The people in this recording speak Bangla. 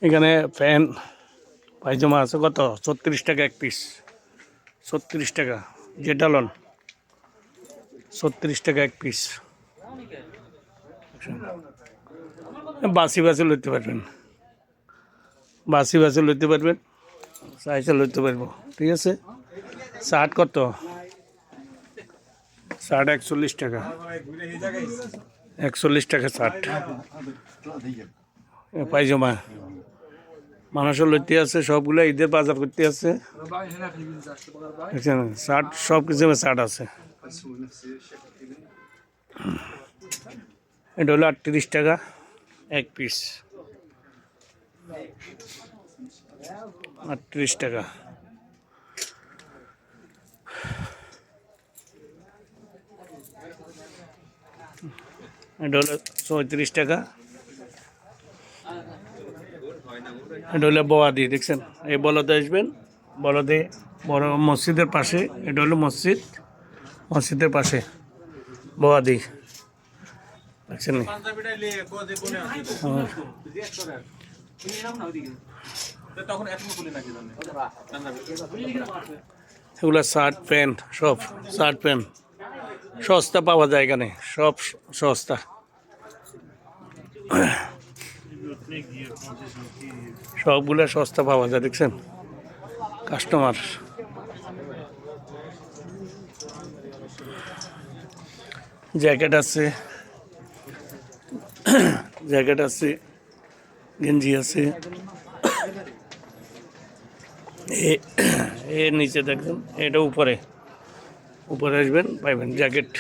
এখানে ফ্যান পায়জামা আছে কত 36 টাকা এক পিস। 36 টাকা যেটা লন 36 টাকা এক পিস। বাসি বাসি লইতে পারবেন, বাসি বাসি লইতে পারবেন, সাইজে লইতে পারবো। ঠিক আছে। শার্ট কত? শার্ট 41 টাকা, 41 টাকা শার্ট। পায়জামা মানুষের লইতে আছে, সবগুলো ঈদের বাজার করতে আছে। দেখছেন শার্ট, সব কিছু শার্ট আছে। এটা হলো 38 টাকা এক পিস। 38 টাকা। এটা হলো 34 টাকা। এটা হলো বোয়াদি, দেখছেন এই বলদে আসবেন, বলদে বড় মসজিদের পাশে। এটা হলো মসজিদ, মসজিদের পাশে বোয়াদি, দেখছেন। এগুলো শার্ট প্যান্ট, সব শার্ট প্যান্ট সস্তা পাওয়া যায় এখানে, সব সস্তা। সবগুলো সস্তা পাওয়া যায়, দেখছেন কাস্টমার। জ্যাকেট আছে, জ্যাকেট আছে, গেঞ্জি আছে। এর নিচে দেখবেন, এটা উপরে, উপরে আসবেন পাইবেন জ্যাকেট।